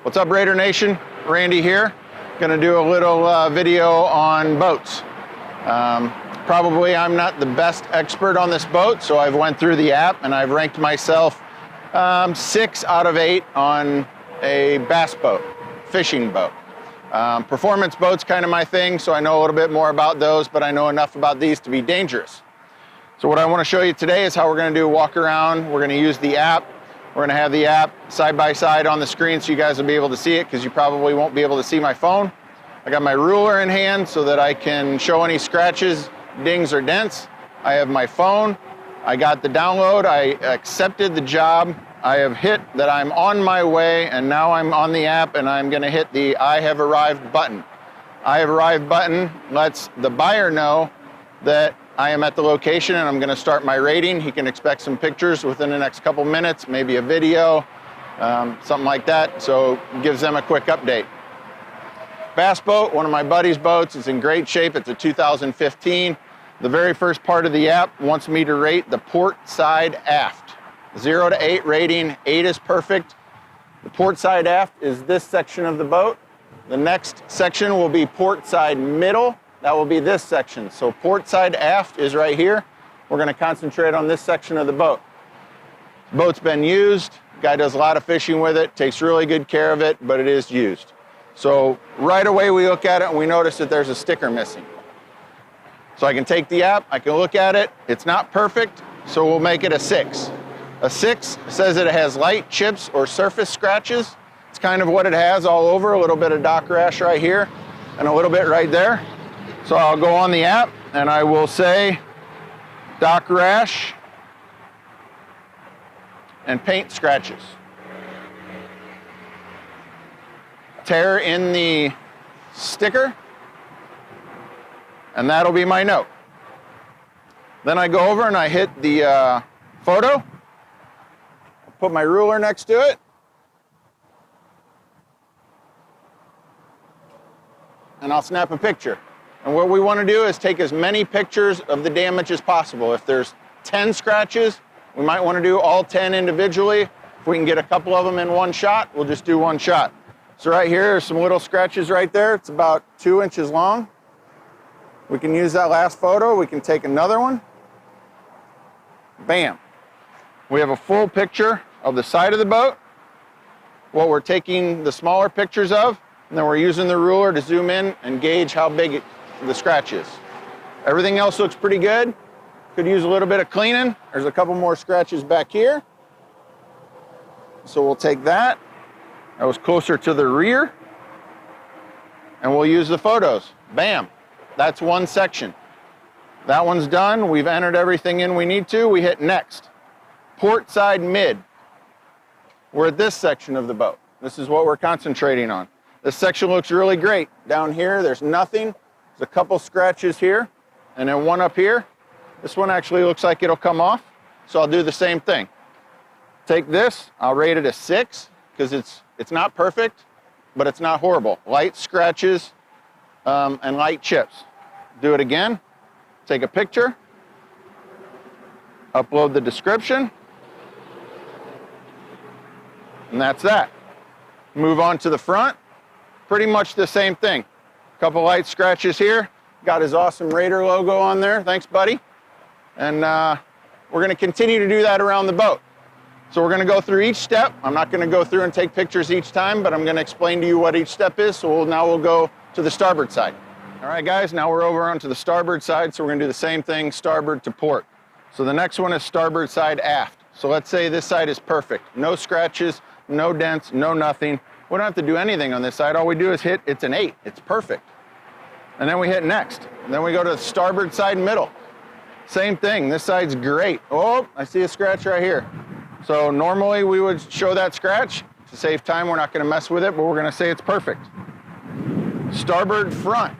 What's up, Raider Nation? Randy here. Gonna do a little video on boats. Probably I'm not the best expert on this boat, so I've went through the app and I've ranked myself 6 out of 8 on a bass boat, fishing boat. Performance boats kind of my thing, so I know a little bit more about those, but I know enough about these to be dangerous. So what I want to show you today is how we're going to do a walk around. We're going to use the app. We're going to have the app side by side on the screen so you guys will be able to see it, because you probably won't be able to see my phone. I got my ruler in hand so that I can show any scratches, dings, or dents. I have my phone. I got the download. I accepted the job. I have hit that I'm on my way, and now I'm on the app, and I'm going to hit the I have arrived button. I have arrived button lets the buyer know that I am at the location and I'm going to start my rating. He can expect some pictures within the next couple minutes, maybe a video, something like that. So it gives them a quick update. Bass boat, one of my buddy's boats. It's in great shape. It's a 2015. The very first part of the app wants me to rate the port side aft. 0 to 8 rating. 8 is perfect. The port side aft is this section of the boat. The next section will be port side middle. That will be this section. So port side aft is right here. We're going to concentrate on this section of the boat. The boat's been used. Guy does a lot of fishing with it, takes really good care of it, but it is used. So right away we look at it and we notice that there's a sticker missing. So I can take the app, I can look at it. It's not perfect, so we'll make it a 6. A 6 says that it has light chips or surface scratches. It's kind of what it has all over, a little bit of dock rash right here and a little bit right there. So I'll go on the app and I will say dock rash and paint scratches. Tear in the sticker, and that'll be my note. Then I go over and I hit the photo, put my ruler next to it, and I'll snap a picture. And what we want to do is take as many pictures of the damage as possible. If there's 10 scratches, we might want to do all 10 individually. If we can get a couple of them in one shot, we'll just do one shot. So right here, there's some little scratches right there. It's about 2 inches long. We can use that last photo. We can take another one. Bam. We have a full picture of the side of the boat, what we're taking the smaller pictures of, and then we're using the ruler to zoom in and gauge how big the scratch is. Everything else looks pretty good. Could use a little bit of cleaning. There's a couple more scratches back here. So we'll take that. That was closer to the rear. And we'll use the photos. Bam. That's one section. That one's done. We've entered everything in we need to. We hit next. Port side mid. We're at this section of the boat. This is what we're concentrating on. This section looks really great. Down here, there's nothing. There's a couple scratches here, and then one up here. This one actually looks like it'll come off, so I'll do the same thing. Take this, I'll rate it a 6, because it's not perfect, but it's not horrible. Light scratches and light chips. Do it again, take a picture, upload the description, and that's that. Move on to the front, pretty much the same thing. Couple light scratches here. Got his awesome Raider logo on there. Thanks, buddy. And we're going to continue to do that around the boat. So we're going to go through each step. I'm not going to go through and take pictures each time, but I'm going to explain to you what each step is. So now we'll go to the starboard side. All right, guys, now we're over onto the starboard side. So we're going to do the same thing, starboard to port. So the next one is starboard side aft. So let's say this side is perfect. No scratches, no dents, no nothing. We don't have to do anything on this side. All we do is hit, it's an 8. It's perfect. And then we hit next. And then we go to the starboard side middle. Same thing. This side's great. Oh, I see a scratch right here. So normally we would show that scratch. To save time, we're not going to mess with it, but we're going to say it's perfect. Starboard front.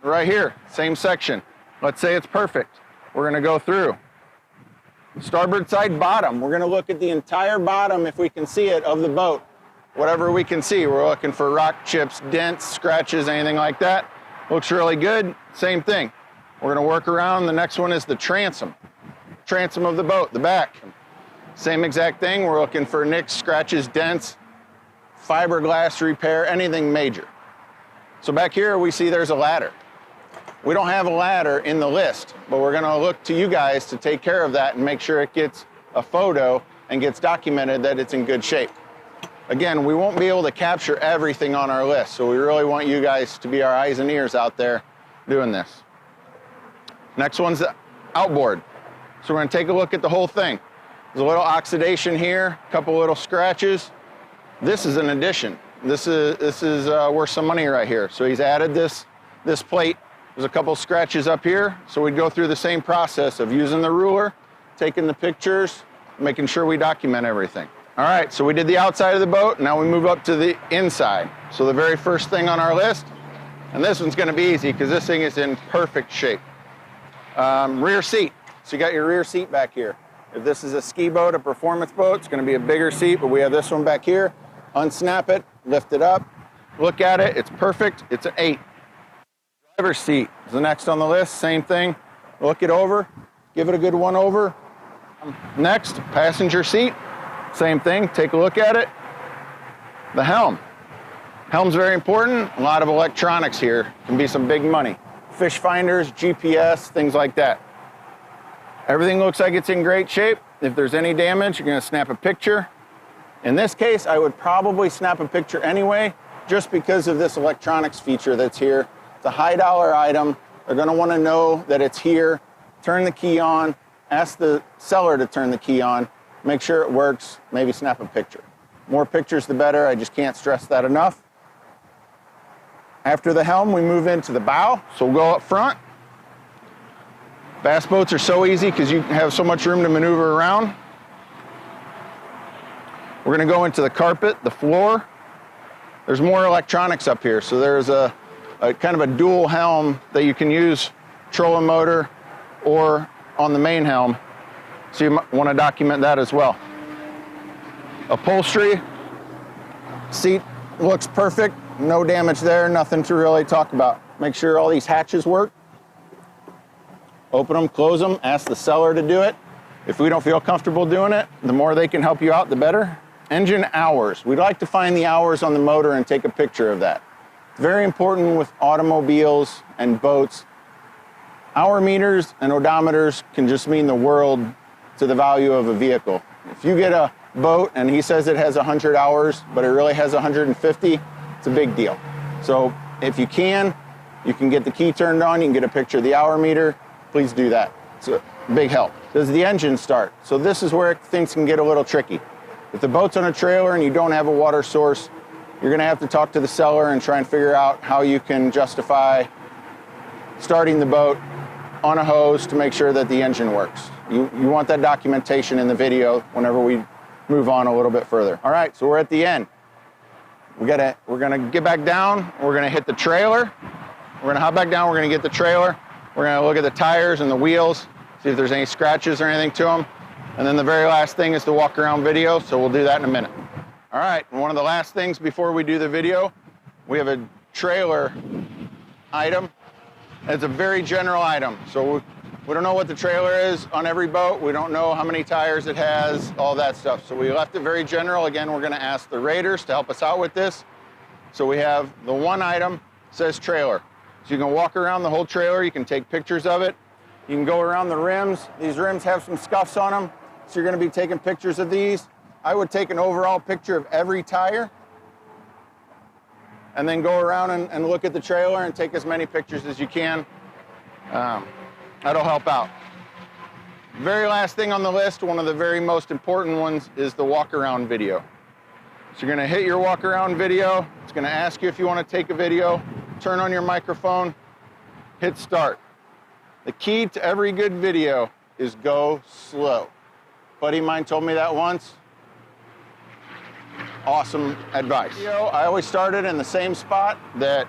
Right here. Same section. Let's say it's perfect. We're going to go through. Starboard side bottom. We're going to look at the entire bottom, if we can see it, of the boat. Whatever we can see. We're looking for rock chips, dents, scratches, anything like that. Looks really good. Same thing. We're going to work around. The next one is the transom. Transom of the boat, the back. Same exact thing. We're looking for nicks, scratches, dents, fiberglass repair, anything major. So back here we see there's a ladder. We don't have a ladder in the list, but we're gonna look to you guys to take care of that and make sure it gets a photo and gets documented that it's in good shape. Again, we won't be able to capture everything on our list, so we really want you guys to be our eyes and ears out there doing this. Next one's the outboard. So we're gonna take a look at the whole thing. There's a little oxidation here, a couple little scratches. This is an addition. This is worth some money right here. So he's added this plate. There's a couple scratches up here. So we'd go through the same process of using the ruler, taking the pictures, making sure we document everything. All right, so we did the outside of the boat. Now we move up to the inside. So the very first thing on our list, and this one's gonna be easy because this thing is in perfect shape. Rear seat. So you got your rear seat back here. If this is a ski boat, a performance boat, it's gonna be a bigger seat, but we have this one back here. Unsnap it, lift it up, look at it, it's perfect, it's an 8. Driver's seat is the next on the list, same thing. Look it over, give it a good one over. Next, passenger seat, same thing, take a look at it. The helm. Helm's very important, a lot of electronics here, can be some big money. Fish finders, GPS, things like that. Everything looks like it's in great shape. If there's any damage, you're gonna snap a picture. In this case, I would probably snap a picture anyway, just because of this electronics feature that's here. It's a high dollar item. They're gonna wanna know that it's here. Turn the key on, ask the seller to turn the key on, make sure it works, maybe snap a picture. More pictures the better, I just can't stress that enough. After the helm, we move into the bow, so we'll go up front. Bass boats are so easy because you have so much room to maneuver around. We're gonna go into the carpet, the floor. There's more electronics up here, so there's a kind of a dual helm that you can use, trolling motor or on the main helm. So you might wanna document that as well. Upholstery, seat looks perfect, no damage there, nothing to really talk about. Make sure all these hatches work. Open them, close them, ask the seller to do it. If we don't feel comfortable doing it, the more they can help you out, the better. Engine hours. We'd like to find the hours on the motor and take a picture of that. It's very important with automobiles and boats. Hour meters and odometers can just mean the world to the value of a vehicle. If you get a boat and he says it has 100 hours, but it really has 150, it's a big deal. So if you can get the key turned on, you can get a picture of the hour meter, please do that. It's a big help. Does the engine start? So this is where things can get a little tricky. If the boat's on a trailer and you don't have a water source, you're gonna have to talk to the seller and try and figure out how you can justify starting the boat on a hose to make sure that the engine works. You want that documentation in the video whenever we move on a little bit further. All right, so we're at the end. We're gonna get back down, we're gonna hit the trailer. We're gonna hop back down, we're gonna get the trailer. We're gonna look at the tires and the wheels, see if there's any scratches or anything to them. And then the very last thing is the walk around video, so we'll do that in a minute. All right, and one of the last things before we do the video, we have a trailer item. It's a very general item. So we don't know what the trailer is on every boat. We don't know how many tires it has, all that stuff. So we left it very general. Again, we're gonna ask the raters to help us out with this. So we have the one item, says trailer. So you can walk around the whole trailer, you can take pictures of it. You can go around the rims. These rims have some scuffs on them, so you're gonna be taking pictures of these. I would take an overall picture of every tire and then go around and look at the trailer and take as many pictures as you can. That'll help out. Very last thing on the list, one of the very most important ones, is the walk around video. So you're gonna hit your walk around video. It's gonna ask you if you wanna take a video. Turn on your microphone, hit start. The key to every good video is go slow. A buddy of mine told me that once. Awesome advice. I always started in the same spot that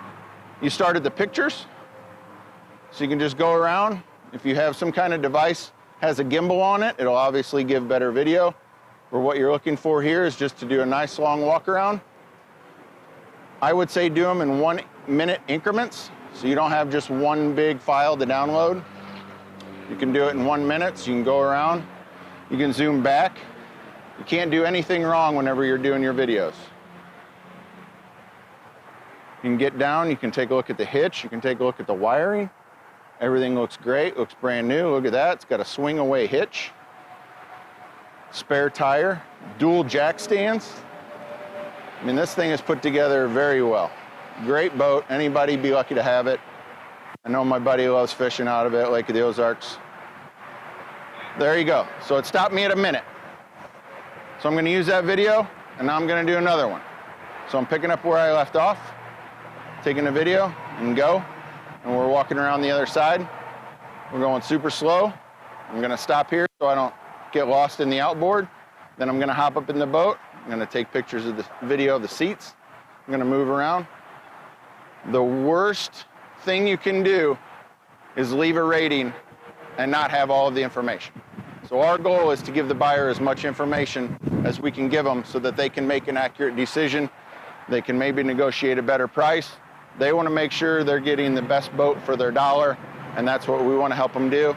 you started the pictures. So you can just go around. If you have some kind of device has a gimbal on it, it'll obviously give better video. Or what you're looking for here is just to do a nice long walk around. I would say do them in 1 minute increments, so you don't have just one big file to download. You can do it in 1 minute, so you can go around. You can zoom back. You can't do anything wrong whenever you're doing your videos. You can get down, you can take a look at the hitch, you can take a look at the wiring. Everything looks great, looks brand new. Look at that, it's got a swing away hitch. Spare tire, dual jack stands. I mean, this thing is put together very well. Great boat, anybody be lucky to have it. I know my buddy loves fishing out of it, Lake of the Ozarks. There you go. So it stopped me at a minute. So I'm gonna use that video, and now I'm gonna do another one. So I'm picking up where I left off, taking a video, and go. And we're walking around the other side. We're going super slow. I'm gonna stop here so I don't get lost in the outboard. Then I'm gonna hop up in the boat. I'm gonna take pictures of the video of the seats. I'm gonna move around. The worst thing you can do is leave a rating and not have all of the information. So our goal is to give the buyer as much information as we can give them so that they can make an accurate decision. They can maybe negotiate a better price. They want to make sure they're getting the best boat for their dollar, and that's what we want to help them do.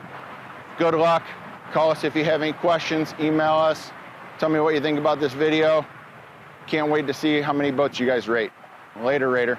Good luck. Call us if you have any questions. Email us. Tell me what you think about this video. Can't wait to see how many boats you guys rate. Later, Raider.